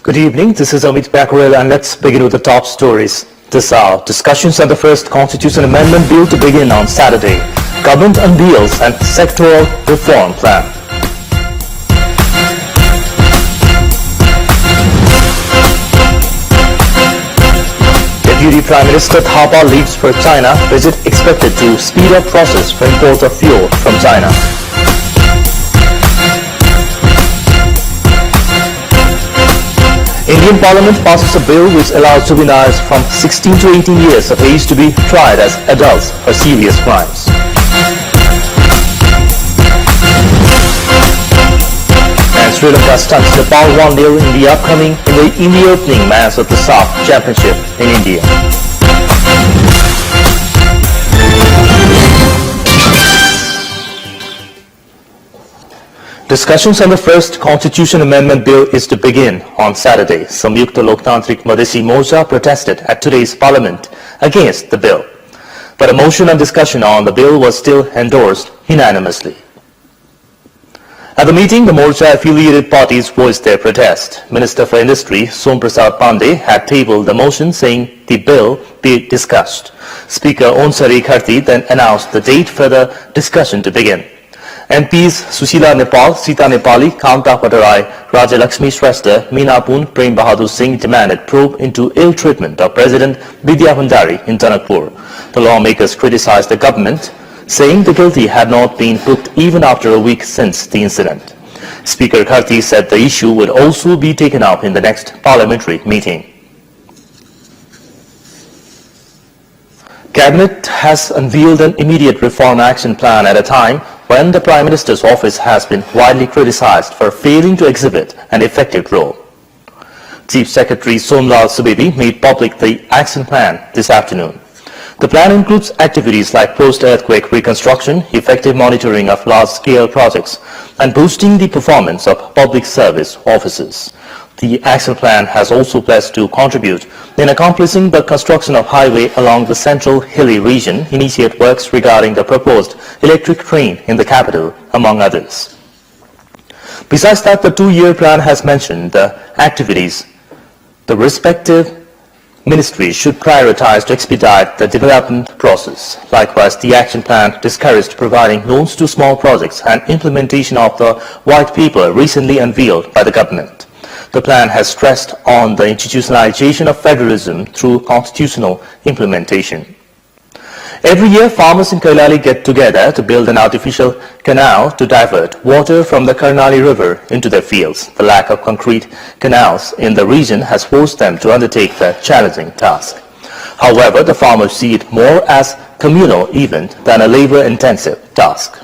Good evening, this is Amit Bakarel and let's begin with the top stories. This hour, discussions on the first Constitution Amendment Bill to begin on Saturday. Government unveils and sectoral reform plan. Deputy Prime Minister Thapa leaves for China. Visit expected to speed up process for import of fuel from China. Indian Parliament passes a bill which allows juveniles from 16 to 18 years of age to be tried as adults for serious crimes. And Sri Lanka stunts Nepal 1-0 in the opening match of the SAF Championship in India. Discussions on the first Constitution Amendment Bill is to begin on Saturday. Samyukta Loktantrik Madhesi Morcha protested at today's Parliament against the bill. But a motion and discussion on the bill was still endorsed unanimously. At the meeting, the Morcha-affiliated parties voiced their protest. Minister for Industry, Som Prasad Pandey, had tabled the motion saying the bill be discussed. Speaker Onsari Kharti then announced the date for the discussion to begin. MPs Sushila Nepal, Sita Nepali, Kanta Patarai, Raja Lakshmi Shrestha, Meena Poon, Prem Bahadur Singh demanded probe into ill treatment of President Vidya Bhandari in Janakpur. The lawmakers criticized the government, saying the guilty had not been booked even after a week since the incident. Speaker Kharti said the issue would also be taken up in the next parliamentary meeting. Cabinet has unveiled an immediate reform action plan at a time when the Prime Minister's office has been widely criticized for failing to exhibit an effective role. Chief Secretary Somlal Subedi made public the action plan this afternoon. The plan includes activities like post-earthquake reconstruction, effective monitoring of large-scale projects, and boosting the performance of public service officers. The action plan has also pledged to contribute in accomplishing the construction of highway along the central hilly region, initiate works regarding the proposed electric train in the capital, among others. Besides that, the two-year plan has mentioned the activities the respective ministries should prioritize to expedite the development process. Likewise, the action plan discouraged providing loans to small projects and implementation of the white paper recently unveiled by the government. The plan has stressed on the institutionalization of federalism through constitutional implementation. Every year, farmers in Kailali get together to build an artificial canal to divert water from the Karnali River into their fields. The lack of concrete canals in the region has forced them to undertake the challenging task. However, the farmers see it more as a communal event than a labor-intensive task.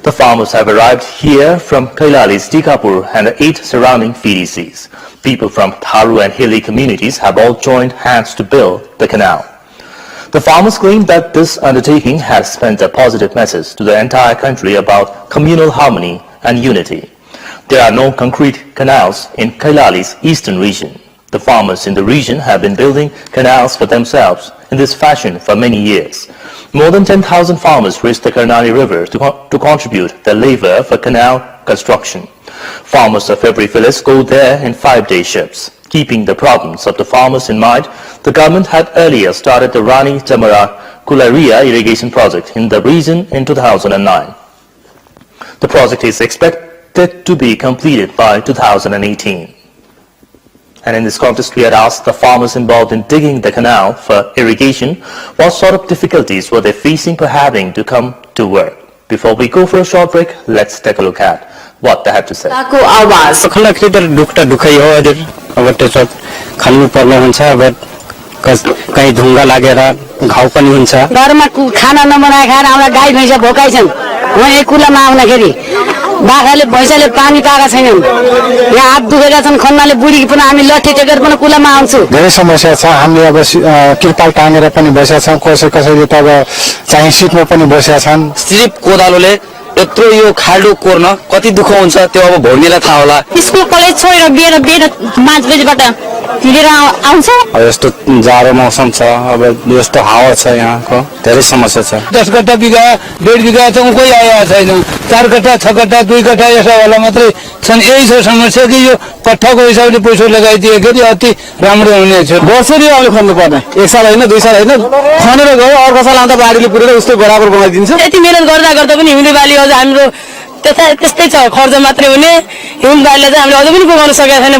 The farmers have arrived here from Kailali's Tikapur and the 8 surrounding VDCs. People from Tharu and hilly communities have all joined hands to build the canal. The farmers claim that this undertaking has sent a positive message to the entire country about communal harmony and unity. There are no concrete canals in Kailali's eastern region. The farmers in the region have been building canals for themselves in this fashion for many years. More than 10,000 farmers reached the Karnali River to contribute their labor for canal construction. Farmers of every village go there in 5-day shifts. Keeping the problems of the farmers in mind, the government had earlier started the Rani Chamara Kularia irrigation project in the region in 2009. The project is expected to be completed by 2018. And in this context, we had asked the farmers involved in digging the canal for irrigation what sort of difficulties were they facing for having to come to work. Before we go for a short break, let's take a look at what they had to say. कहीं धुंगा लागेर घाउ पनि हुन्छ घरमा खाना नबनाए खाएर हाम्रो गाई भैँस भोकाइ छन् म एक कुलामा आउँदाखेरि बाखाले भैँसले पानी पाएका छैनन् यहाँ हात दुखेका छन् खन्नाले बुढी पनि हामी लट्ठी टेकेर पनि कुलामा आउँछु धेरै समस्या छ हामीले अब किरपाल टाङेर पनि बसेका छौं कसैले त अब चाहिँ सिटमा पनि बसेका छन् सिर्फ कोदालोले यत्रो यो खाल्डो कोर्न कति दुःख हुन्छ त्यो अब भोग्नेलाई थाहा होला स्कुल कलेज छोडेर बिएर 5 बजेबाट तिरेर आउँछ यस्तो जाडो मौसम छ अब यस्तो हावा छ यहाँको धेरै समस्या छ 10 कट्टा बिघा 1.5 बिघा त कोही आएको छैन 4 कट्टा 6 कट्टा 2 कट्टा यस्ता वाला मात्रै छन् यही छ समस्या कि यो पट्टाको हिसाबले पैसा लगाइदिएखेरि अति राम्रो हुनेछ वर्षरी आउने खन्नु पर्ने 1 साल हैन 2 साल हैन खनेर गयो अर्को साल आउँदा बाढीले पुरेर उस्तै बराबर बनाइदिन्छ यति मेहनत गर्दा गर्दा पनि हिउँदे बाली अझ हाम्रो त्यस्तै छ खर्च मात्रै हुने हिउँदे बालीलाई चाहिँ हामीले अझ पनि पुगाउन सकेका छैन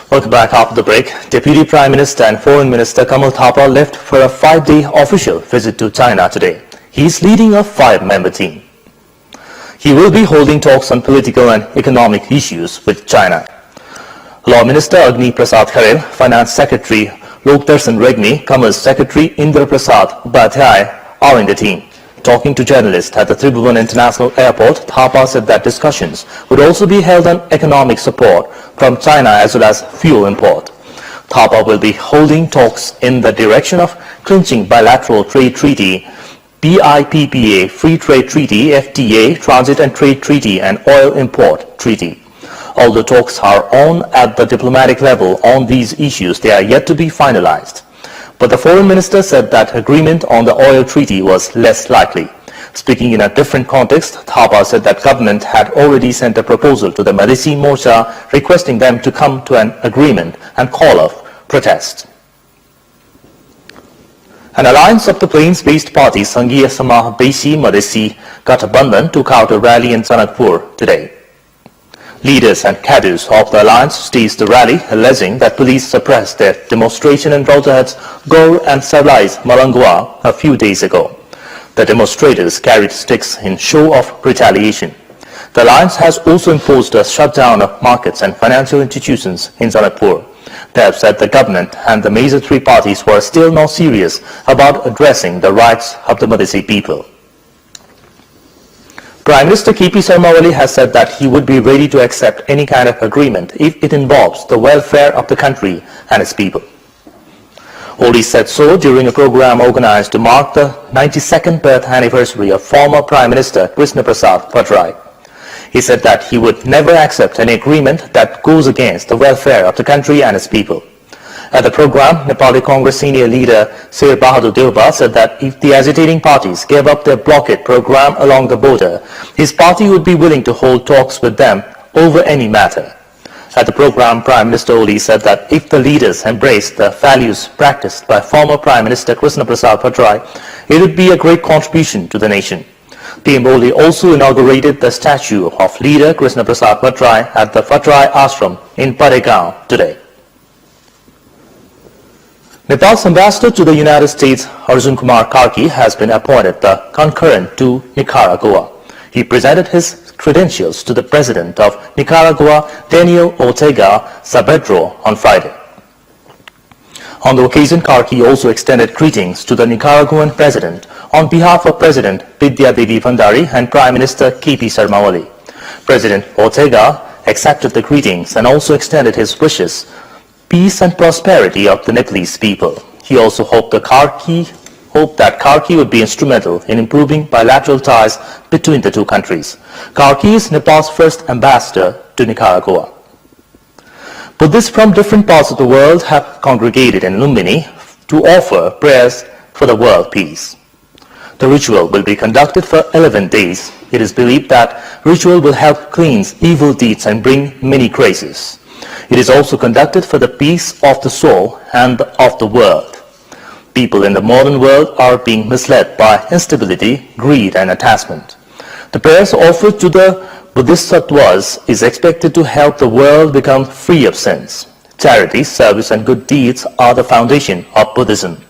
Welcome back after the break. Deputy Prime Minister and Foreign Minister Kamal Thapa left for a 5-day official visit to China today. He is leading a 5-member team. He will be holding talks on political and economic issues with China. Law Minister Agni Prasad Kharel, Finance Secretary Lokdarshan Regni, Commerce Secretary Indra Prasad Upadhyay are in the team. Talking to journalists at the Tribhuvan International Airport, Thapa said that discussions would also be held on economic support from China as well as fuel import. Thapa will be holding talks in the direction of clinching bilateral trade treaty, BIPPA, Free Trade Treaty, FTA, Transit and Trade Treaty and Oil Import Treaty. Although talks are on at the diplomatic level on these issues, they are yet to be finalized. But the Foreign Minister said that agreement on the oil treaty was less likely. Speaking in a different context, Thapa said that government had already sent a proposal to the Madhesi Morcha requesting them to come to an agreement and call off protest. An alliance of the plains-based parties Sanghiya Samah Beshi Madhesi Gathbandhan took out a rally in Sanakpur today. Leaders and cadres of the alliance staged the rally, alleging that police suppressed their demonstration in Rohtat's Gaur and Sarlai's Malangwa a few days ago. The demonstrators carried sticks in show of retaliation. The alliance has also imposed a shutdown of markets and financial institutions in Sanakpur. They have said the government and the major three parties were still not serious about addressing the rights of the Madhesi people. Prime Minister K.P. Sharma Oli has said that he would be ready to accept any kind of agreement if it involves the welfare of the country and its people. Oli said so during a program organized to mark the 92nd birth anniversary of former Prime Minister Krishna Prasad Patrai. He said that he would never accept any agreement that goes against the welfare of the country and its people. At the program, Nepali Congress senior leader Sir Bahadur Deuba said that if the agitating parties gave up their blockade program along the border, his party would be willing to hold talks with them over any matter. At the program, Prime Minister Oli said that if the leaders embraced the values practiced by former Prime Minister Krishna Prasad Patrai, it would be a great contribution to the nation. PM Oli also inaugurated the statue of leader Krishna Prasad Patrai at the Patrai Ashram in Paregaon today. Nepal's ambassador to the United States, Arjun Kumar Karki, has been appointed the concurrent to Nicaragua. He presented his credentials to the president of Nicaragua, Daniel Ortega Saavedra, on Friday. On the occasion, Karki also extended greetings to the Nicaraguan president on behalf of President Vidya Devi Bhandari and Prime Minister K.P. Sharma Oli. President Ortega accepted the greetings and also extended his wishes peace and prosperity of the Nepalese people. He also hoped that Karki would be instrumental in improving bilateral ties between the two countries. Karki is Nepal's first ambassador to Nicaragua. Buddhists from different parts of the world have congregated in Lumbini to offer prayers for the world peace. The ritual will be conducted for 11 days. It is believed that ritual will help cleanse evil deeds and bring many graces. It is also conducted for the peace of the soul and of the world. People in the modern world are being misled by instability, greed and attachment. The prayers offered to the Bodhisattvas is expected to help the world become free of sins. Charity, service and good deeds are the foundation of Buddhism.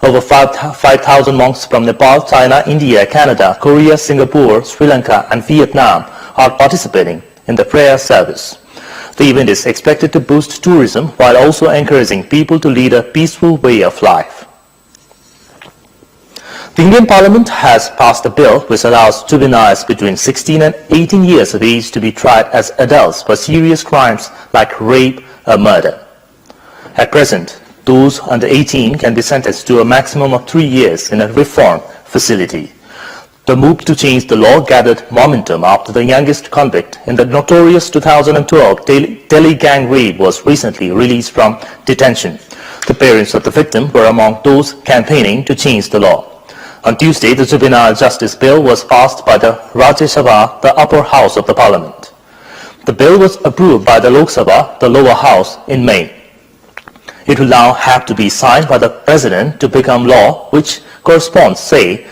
Over 5,000 monks from Nepal, China, India, Canada, Korea, Singapore, Sri Lanka and Vietnam are participating in the prayer service. The event is expected to boost tourism while also encouraging people to lead a peaceful way of life. The Indian Parliament has passed a bill which allows juveniles between 16 and 18 years of age to be tried as adults for serious crimes like rape or murder. At present, those under 18 can be sentenced to a maximum of 3 years in a reform facility. The move to change the law gathered momentum after the youngest convict in the notorious 2012 Delhi gang raid was recently released from detention. The parents of the victim were among those campaigning to change the law. On Tuesday, the Juvenile Justice Bill was passed by the Rajya Sabha, the upper house of the parliament. The bill was approved by the Lok Sabha, the lower house, in May. It will now have to be signed by the president to become law, which correspondents say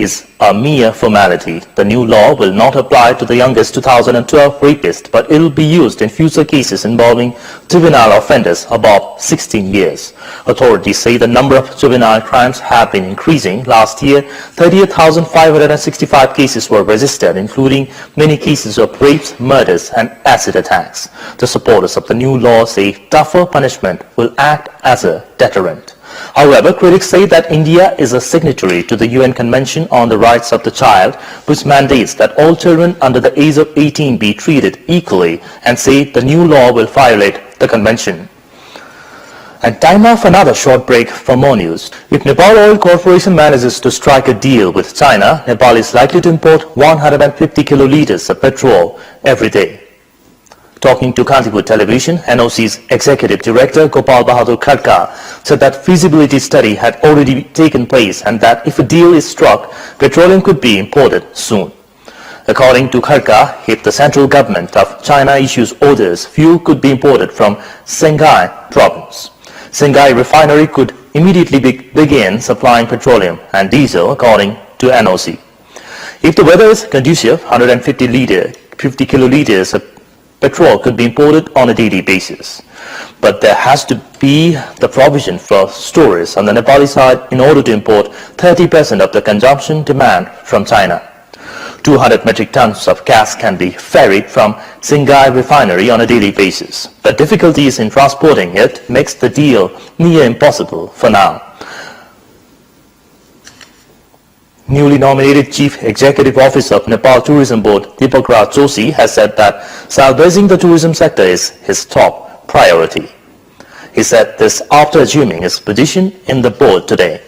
is a mere formality. The new law will not apply to the youngest 2012 rapist, but it will be used in future cases involving juvenile offenders above 16 years. Authorities say the number of juvenile crimes have been increasing. Last year, 38,565 cases were registered, including many cases of rapes, murders, and acid attacks. The supporters of the new law say tougher punishment will act as a deterrent. However, critics say that India is a signatory to the UN Convention on the Rights of the Child, which mandates that all children under the age of 18 be treated equally, and say the new law will violate the convention. And time now for another short break for more news. If Nepal Oil Corporation manages to strike a deal with China, Nepal is likely to import 150 kiloliters of petrol every day. Talking to Kantipur Television, NOC's Executive Director Gopal Bahadur Kharka said that feasibility study had already taken place and that if a deal is struck, petroleum could be imported soon. According to Kharka, if the central government of China issues orders, fuel could be imported from Shanghai province. Shanghai refinery could immediately begin supplying petroleum and diesel, according to NOC. If the weather is conducive, 150 kiloliters of petrol could be imported on a daily basis. But there has to be the provision for storage on the Nepali side in order to import 30% of the consumption demand from China. 200 metric tons of gas can be ferried from Shanghai refinery on a daily basis. The difficulties in transporting it makes the deal near impossible for now. Newly nominated Chief Executive Officer of Nepal Tourism Board, Deepak Raj Joshi, has said that salvaging the tourism sector is his top priority. He said this after assuming his position in the board today.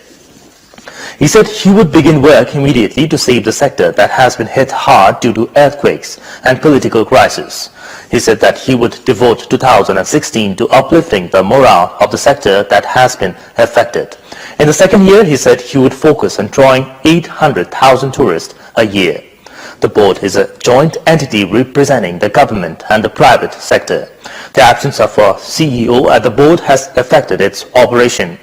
He said he would begin work immediately to save the sector that has been hit hard due to earthquakes and political crisis. He said that he would devote 2016 to uplifting the morale of the sector that has been affected. In the second year, he said he would focus on drawing 800,000 tourists a year. The board is a joint entity representing the government and the private sector. The absence of a CEO at the board has affected its operation.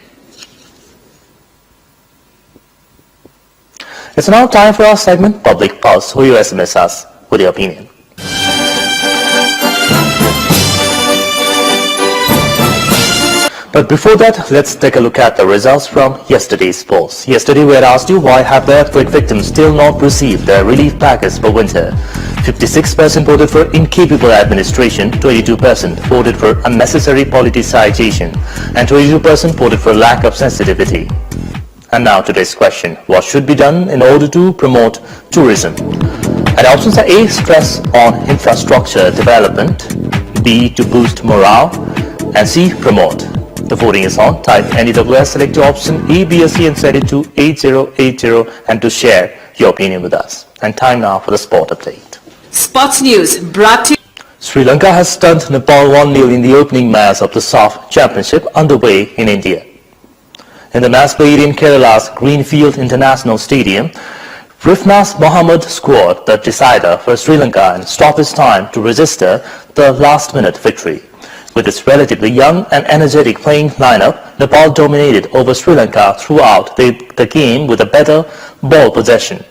It's now time for our segment, Public Pulse, where you SMS us with your opinion. But before that, let's take a look at the results from yesterday's polls. Yesterday we had asked you why have the earthquake victims still not received their relief package for winter. 56% voted for incapable administration, 22% voted for unnecessary politicization, and 22% voted for lack of sensitivity. And now today's question, what should be done in order to promote tourism? And options are A, stress on infrastructure development, B, to boost morale, and C, promote. The voting is on. Type NEWS, select your option A, B or C and send it to 8080 and to share your opinion with us. And time now for the sport update. Sports news brought to you. Sri Lanka has stunned Nepal 1-0 in the opening match of the SAF Championship underway in India. In the match played in Kerala's Greenfield International Stadium, Rifnas Mohammed scored the decider for Sri Lanka and stoppage time to register the last-minute victory. With its relatively young and energetic playing lineup, Nepal dominated over Sri Lanka throughout the game with a better ball possession.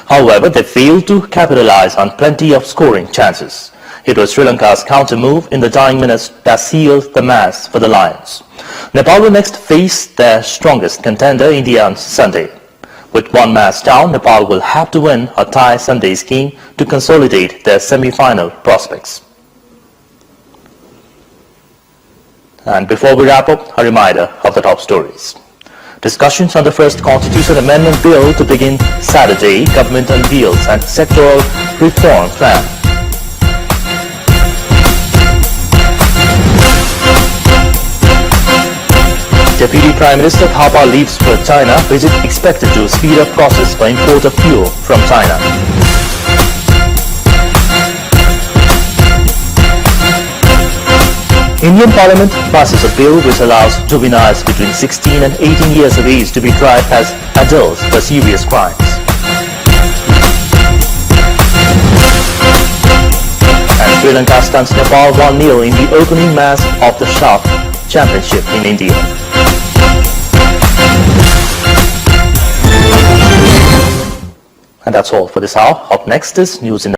However, they failed to capitalize on plenty of scoring chances. It was Sri Lanka's counter move in the dying minutes that sealed the match for the Lions. Nepal will next face their strongest contender, India, on Sunday. With one match down, Nepal will have to win or tie Sunday's game to consolidate their semi-final prospects. And before we wrap up, a reminder of the top stories. Discussions on the first Constitution Amendment Bill to begin Saturday. Government unveils and sectoral reform plan. Deputy Prime Minister Thapa leaves for China. Visit expected to speed up process for import of fuel from China. Indian Parliament passes a bill which allows juveniles between 16 and 18 years of age to be tried as adults for serious crimes. And Sri Lanka stuns Nepal 1-0 in the opening match of the SHARK Championship in India. And that's all for this hour. Up next is news in